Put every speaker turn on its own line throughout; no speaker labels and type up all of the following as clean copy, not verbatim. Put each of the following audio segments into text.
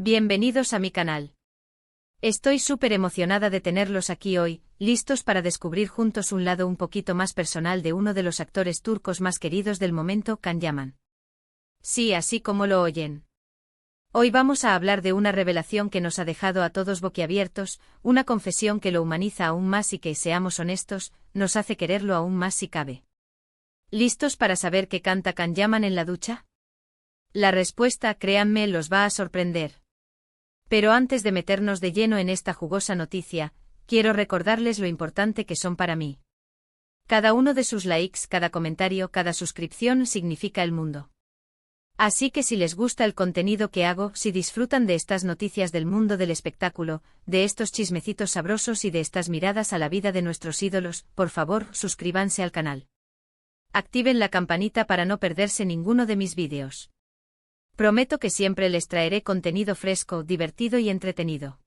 Bienvenidos a mi canal. Estoy súper emocionada de tenerlos aquí hoy, listos para descubrir juntos un lado un poquito más personal de uno de los actores turcos más queridos del momento, Can Yaman. Sí, así como lo oyen. Hoy vamos a hablar de una revelación que nos ha dejado a todos boquiabiertos, una confesión que lo humaniza aún más y que, seamos honestos, nos hace quererlo aún más si cabe. ¿Listos para saber qué canta Can Yaman en la ducha? La respuesta, créanme, los va a sorprender. Pero antes de meternos de lleno en esta jugosa noticia, quiero recordarles lo importante que son para mí. Cada uno de sus likes, cada comentario, cada suscripción significa el mundo. Así que si les gusta el contenido que hago, si disfrutan de estas noticias del mundo del espectáculo, de estos chismecitos sabrosos y de estas miradas a la vida de nuestros ídolos, por favor, suscríbanse al canal. Activen la campanita para no perderse ninguno de mis vídeos. Prometo que siempre les traeré contenido fresco, divertido y entretenido.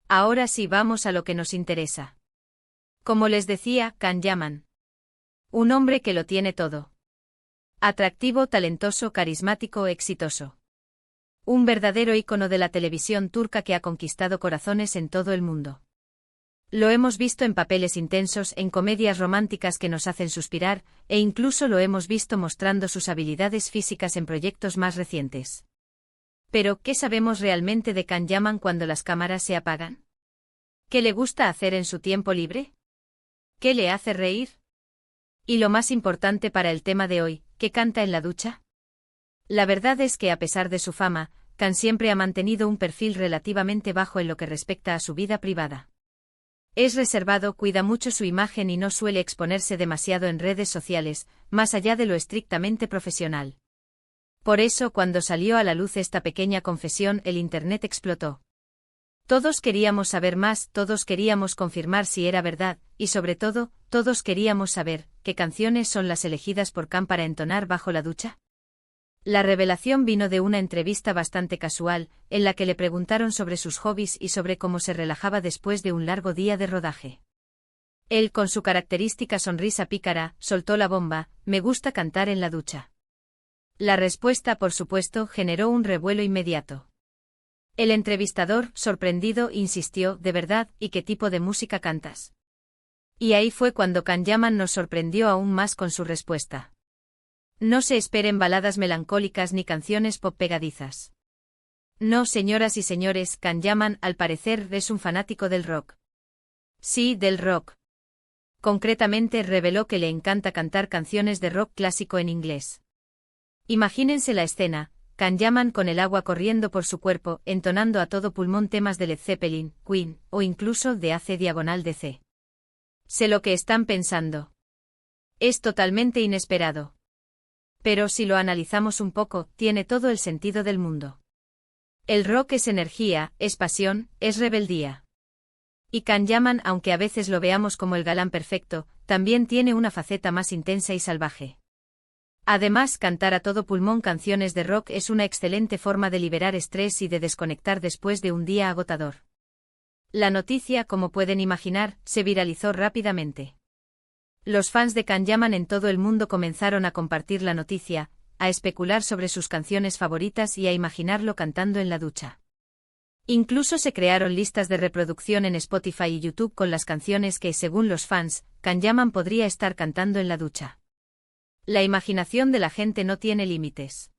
Ahora sí, vamos a lo que nos interesa. Como les decía, Can Yaman. Un hombre que lo tiene todo. Atractivo, talentoso, carismático, exitoso. Un verdadero ícono de la televisión turca que ha conquistado corazones en todo el mundo. Lo hemos visto en papeles intensos, en comedias románticas que nos hacen suspirar, e incluso lo hemos visto mostrando sus habilidades físicas en proyectos más recientes. Pero, ¿qué sabemos realmente de Can Yaman cuando las cámaras se apagan? ¿Qué le gusta hacer en su tiempo libre? ¿Qué le hace reír? Y lo más importante para el tema de hoy, ¿qué canta en la ducha? La verdad es que a pesar de su fama, Can siempre ha mantenido un perfil relativamente bajo en lo que respecta a su vida privada. Es reservado, cuida mucho su imagen y no suele exponerse demasiado en redes sociales, más allá de lo estrictamente profesional. Por eso, cuando salió a la luz esta pequeña confesión, el internet explotó. Todos queríamos saber más, todos queríamos confirmar si era verdad, y sobre todo, todos queríamos saber, ¿qué canciones son las elegidas por Can para entonar bajo la ducha? La revelación vino de una entrevista bastante casual, en la que le preguntaron sobre sus hobbies y sobre cómo se relajaba después de un largo día de rodaje. Él, con su característica sonrisa pícara, soltó la bomba: me gusta cantar en la ducha. La respuesta, por supuesto, generó un revuelo inmediato. El entrevistador, sorprendido, insistió: ¿de verdad? ¿Y qué tipo de música cantas? Y ahí fue cuando Can Yaman nos sorprendió aún más con su respuesta. No se esperen baladas melancólicas ni canciones pop pegadizas. No, señoras y señores, Can Yaman, al parecer, es un fanático del rock. Sí, del rock. Concretamente, reveló que le encanta cantar canciones de rock clásico en inglés. Imagínense la escena: Can Yaman con el agua corriendo por su cuerpo, entonando a todo pulmón temas de Led Zeppelin, Queen, o incluso de AC/DC. Sé lo que están pensando. Es totalmente inesperado. Pero si lo analizamos un poco, tiene todo el sentido del mundo. El rock es energía, es pasión, es rebeldía. Y Can Yaman, aunque a veces lo veamos como el galán perfecto, también tiene una faceta más intensa y salvaje. Además, cantar a todo pulmón canciones de rock es una excelente forma de liberar estrés y de desconectar después de un día agotador. La noticia, como pueden imaginar, se viralizó rápidamente. Los fans de Can Yaman en todo el mundo comenzaron a compartir la noticia, a especular sobre sus canciones favoritas y a imaginarlo cantando en la ducha. Incluso se crearon listas de reproducción en Spotify y YouTube con las canciones que, según los fans, Can Yaman podría estar cantando en la ducha. La imaginación de la gente no tiene límites.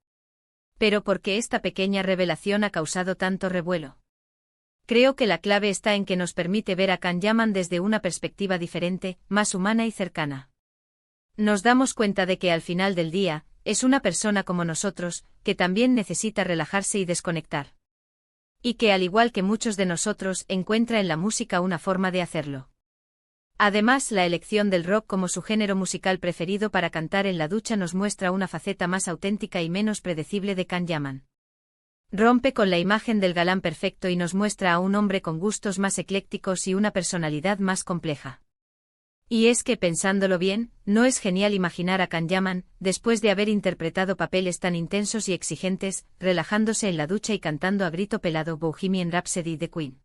Pero ¿por qué esta pequeña revelación ha causado tanto revuelo? Creo que la clave está en que nos permite ver a Can Yaman desde una perspectiva diferente, más humana y cercana. Nos damos cuenta de que al final del día, es una persona como nosotros, que también necesita relajarse y desconectar. Y que, al igual que muchos de nosotros, encuentra en la música una forma de hacerlo. Además, la elección del rock como su género musical preferido para cantar en la ducha nos muestra una faceta más auténtica y menos predecible de Can Yaman. Rompe con la imagen del galán perfecto y nos muestra a un hombre con gustos más eclécticos y una personalidad más compleja. Y es que, pensándolo bien, ¿no es genial imaginar a Can Yaman, después de haber interpretado papeles tan intensos y exigentes, relajándose en la ducha y cantando a grito pelado Bohemian Rhapsody de Queen?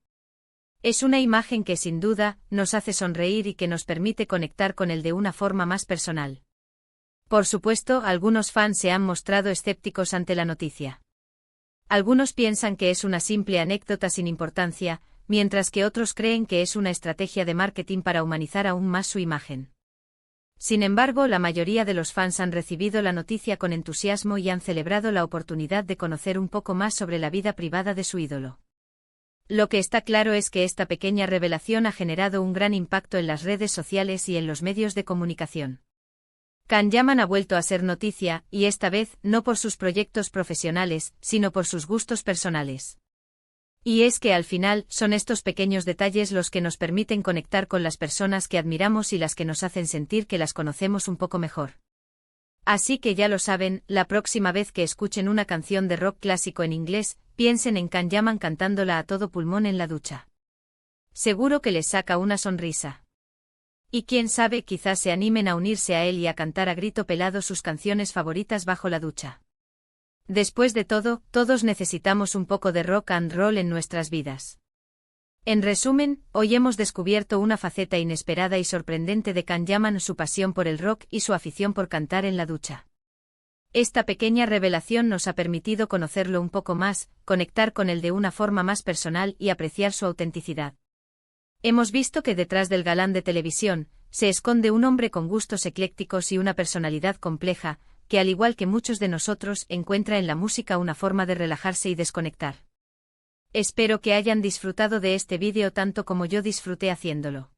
Es una imagen que, sin duda, nos hace sonreír y que nos permite conectar con él de una forma más personal. Por supuesto, algunos fans se han mostrado escépticos ante la noticia. Algunos piensan que es una simple anécdota sin importancia, mientras que otros creen que es una estrategia de marketing para humanizar aún más su imagen. Sin embargo, la mayoría de los fans han recibido la noticia con entusiasmo y han celebrado la oportunidad de conocer un poco más sobre la vida privada de su ídolo. Lo que está claro es que esta pequeña revelación ha generado un gran impacto en las redes sociales y en los medios de comunicación. Can Yaman ha vuelto a ser noticia, y esta vez no por sus proyectos profesionales, sino por sus gustos personales. Y es que al final, son estos pequeños detalles los que nos permiten conectar con las personas que admiramos y las que nos hacen sentir que las conocemos un poco mejor. Así que ya lo saben, la próxima vez que escuchen una canción de rock clásico en inglés, piensen en Can Yaman cantándola a todo pulmón en la ducha. Seguro que les saca una sonrisa. Y quién sabe, quizás se animen a unirse a él y a cantar a grito pelado sus canciones favoritas bajo la ducha. Después de todo, todos necesitamos un poco de rock and roll en nuestras vidas. En resumen, hoy hemos descubierto una faceta inesperada y sorprendente de Can Yaman, su pasión por el rock y su afición por cantar en la ducha. Esta pequeña revelación nos ha permitido conocerlo un poco más, conectar con él de una forma más personal y apreciar su autenticidad. Hemos visto que detrás del galán de televisión, se esconde un hombre con gustos eclécticos y una personalidad compleja, que al igual que muchos de nosotros, encuentra en la música una forma de relajarse y desconectar. Espero que hayan disfrutado de este vídeo tanto como yo disfruté haciéndolo.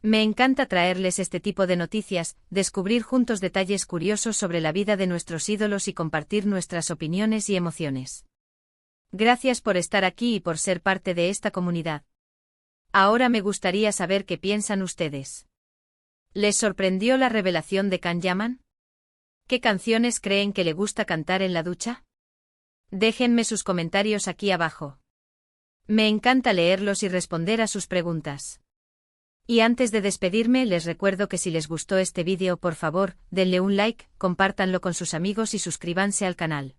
Me encanta traerles este tipo de noticias, descubrir juntos detalles curiosos sobre la vida de nuestros ídolos y compartir nuestras opiniones y emociones. Gracias por estar aquí y por ser parte de esta comunidad. Ahora me gustaría saber qué piensan ustedes. ¿Les sorprendió la revelación de Can Yaman? ¿Qué canciones creen que le gusta cantar en la ducha? Déjenme sus comentarios aquí abajo. Me encanta leerlos y responder a sus preguntas. Y antes de despedirme, les recuerdo que si les gustó este vídeo, por favor, denle un like, compártanlo con sus amigos y suscríbanse al canal.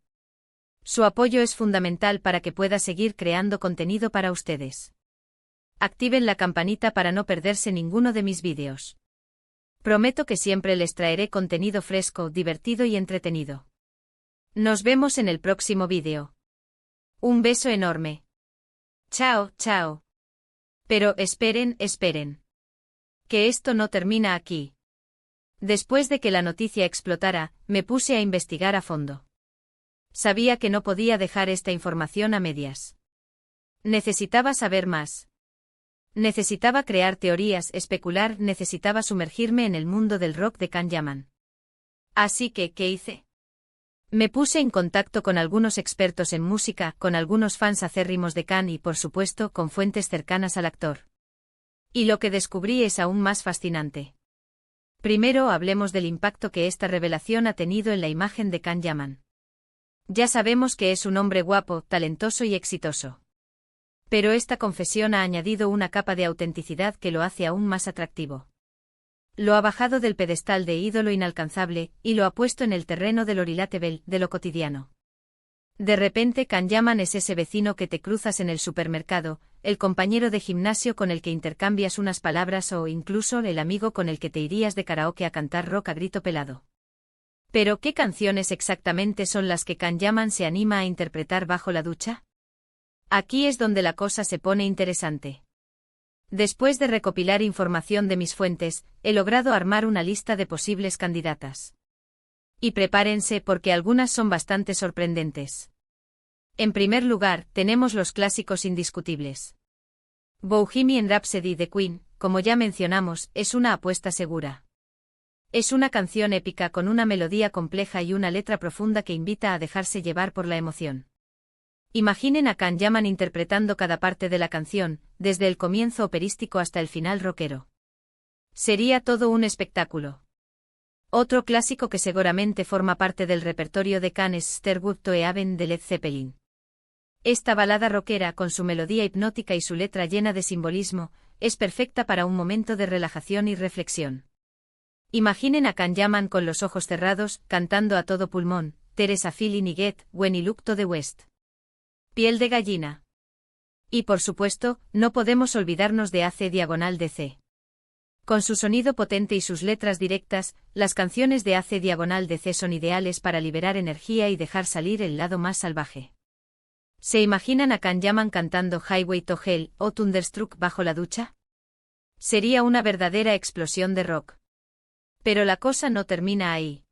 Su apoyo es fundamental para que pueda seguir creando contenido para ustedes. Activen la campanita para no perderse ninguno de mis vídeos. Prometo que siempre les traeré contenido fresco, divertido y entretenido. Nos vemos en el próximo vídeo. Un beso enorme. Chao, chao. Pero esperen. Que esto no termina aquí. Después de que la noticia explotara, me puse a investigar a fondo. Sabía que no podía dejar esta información a medias. Necesitaba saber más. Necesitaba crear teorías, especular, necesitaba sumergirme en el mundo del rock de Can Yaman. Así que, ¿qué hice? Me puse en contacto con algunos expertos en música, con algunos fans acérrimos de Can y, por supuesto, con fuentes cercanas al actor. Y lo que descubrí es aún más fascinante. Primero hablemos del impacto que esta revelación ha tenido en la imagen de Can Yaman. Ya sabemos que es un hombre guapo, talentoso y exitoso. Pero esta confesión ha añadido una capa de autenticidad que lo hace aún más atractivo. Lo ha bajado del pedestal de ídolo inalcanzable, y lo ha puesto en el terreno del relatable, de lo cotidiano. De repente Can Yaman es ese vecino que te cruzas en el supermercado, el compañero de gimnasio con el que intercambias unas palabras o incluso el amigo con el que te irías de karaoke a cantar rock a grito pelado. Pero ¿qué canciones exactamente son las que Can Yaman se anima a interpretar bajo la ducha? Aquí es donde la cosa se pone interesante. Después de recopilar información de mis fuentes, he logrado armar una lista de posibles candidatas. Y prepárense porque algunas son bastante sorprendentes. En primer lugar, tenemos los clásicos indiscutibles. Bohemian Rhapsody de Queen, como ya mencionamos, es una apuesta segura. Es una canción épica con una melodía compleja y una letra profunda que invita a dejarse llevar por la emoción. Imaginen a Can Yaman interpretando cada parte de la canción, desde el comienzo operístico hasta el final rockero. Sería todo un espectáculo. Otro clásico que seguramente forma parte del repertorio de Can es Stairway to Heaven de Led Zeppelin. Esta balada rockera, con su melodía hipnótica y su letra llena de simbolismo, es perfecta para un momento de relajación y reflexión. Imaginen a Can Yaman con los ojos cerrados, cantando a todo pulmón, Teresa Feeling y Get When You Look to the West. Piel de gallina. Y por supuesto, no podemos olvidarnos de AC/DC. Con su sonido potente y sus letras directas, las canciones de AC/DC son ideales para liberar energía y dejar salir el lado más salvaje. ¿Se imaginan a Kanyaman cantando Highway to Hell o Thunderstruck bajo la ducha? Sería una verdadera explosión de rock. Pero la cosa no termina ahí.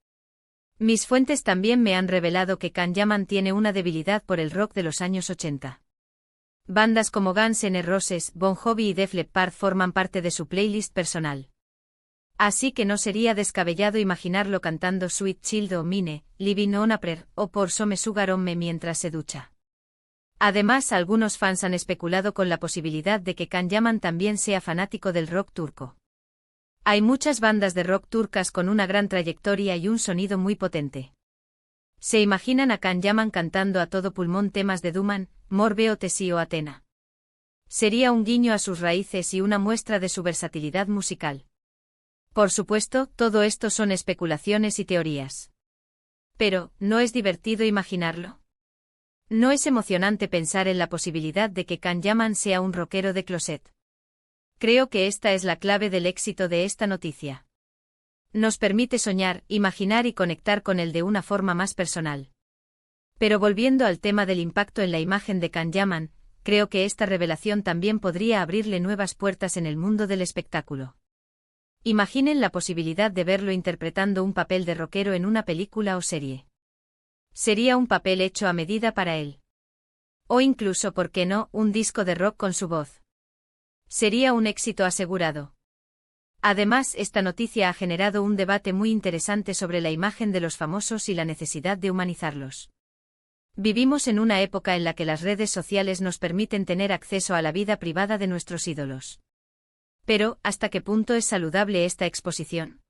Mis fuentes también me han revelado que Kanyaman tiene una debilidad por el rock de los años 80. Bandas como Guns N' Roses, Bon Jovi y Def Leppard forman parte de su playlist personal. Así que no sería descabellado imaginarlo cantando Sweet Child o Mine, Living on a Prayer, o Pour Some Sugar on Me mientras se ducha. Además, algunos fans han especulado con la posibilidad de que Kanyaman también sea fanático del rock turco. Hay muchas bandas de rock turcas con una gran trayectoria y un sonido muy potente. ¿Se imaginan a Kanyaman cantando a todo pulmón temas de Duman, Mor ve Ötesi o Athena? Sería un guiño a sus raíces y una muestra de su versatilidad musical. Por supuesto, todo esto son especulaciones y teorías. Pero, ¿no es divertido imaginarlo? ¿No es emocionante pensar en la posibilidad de que Kanyaman sea un rockero de closet? Creo que esta es la clave del éxito de esta noticia. Nos permite soñar, imaginar y conectar con él de una forma más personal. Pero volviendo al tema del impacto en la imagen de Kanyaman, creo que esta revelación también podría abrirle nuevas puertas en el mundo del espectáculo. Imaginen la posibilidad de verlo interpretando un papel de rockero en una película o serie. Sería un papel hecho a medida para él. O incluso, ¿por qué no?, un disco de rock con su voz. Sería un éxito asegurado. Además, esta noticia ha generado un debate muy interesante sobre la imagen de los famosos y la necesidad de humanizarlos. Vivimos en una época en la que las redes sociales nos permiten tener acceso a la vida privada de nuestros ídolos. Pero, ¿hasta qué punto es saludable esta exposición?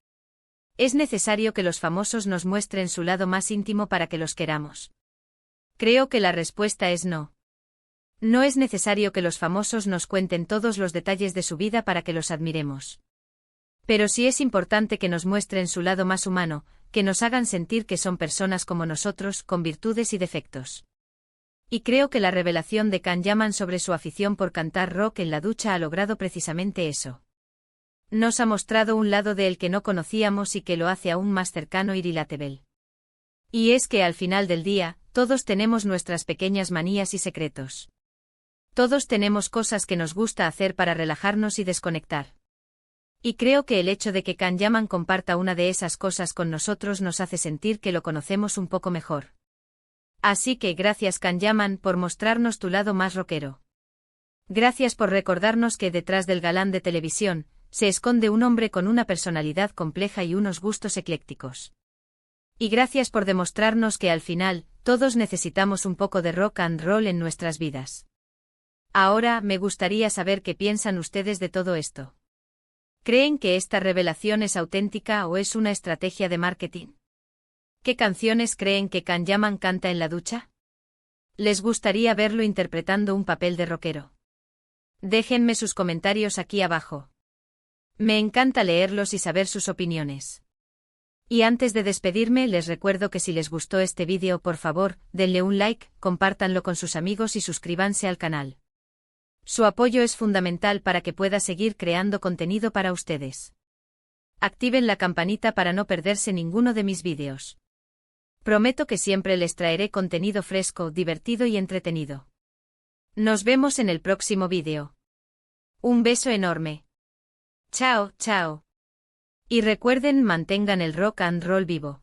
¿Es necesario que los famosos nos muestren su lado más íntimo para que los queramos? Creo que la respuesta es no. No es necesario que los famosos nos cuenten todos los detalles de su vida para que los admiremos. Pero sí es importante que nos muestren su lado más humano, que nos hagan sentir que son personas como nosotros, con virtudes y defectos. Y creo que la revelación de Kanyaman sobre su afición por cantar rock en la ducha ha logrado precisamente eso. Nos ha mostrado un lado de él que no conocíamos y que lo hace aún más cercano y relatable. Y es que al final del día, todos tenemos nuestras pequeñas manías y secretos. Todos tenemos cosas que nos gusta hacer para relajarnos y desconectar. Y creo que el hecho de que Kanyaman comparta una de esas cosas con nosotros nos hace sentir que lo conocemos un poco mejor. Así que gracias Kanyaman por mostrarnos tu lado más rockero. Gracias por recordarnos que detrás del galán de televisión, se esconde un hombre con una personalidad compleja y unos gustos eclécticos. Y gracias por demostrarnos que al final, todos necesitamos un poco de rock and roll en nuestras vidas. Ahora, me gustaría saber qué piensan ustedes de todo esto. ¿Creen que esta revelación es auténtica o es una estrategia de marketing? ¿Qué canciones creen que Kanyaman canta en la ducha? ¿Les gustaría verlo interpretando un papel de rockero? Déjenme sus comentarios aquí abajo. Me encanta leerlos y saber sus opiniones. Y antes de despedirme, les recuerdo que si les gustó este vídeo, por favor, denle un like, compártanlo con sus amigos y suscríbanse al canal. Su apoyo es fundamental para que pueda seguir creando contenido para ustedes. Activen la campanita para no perderse ninguno de mis vídeos. Prometo que siempre les traeré contenido fresco, divertido y entretenido. Nos vemos en el próximo vídeo. Un beso enorme. Chao, chao. Y recuerden, mantengan el rock and roll vivo.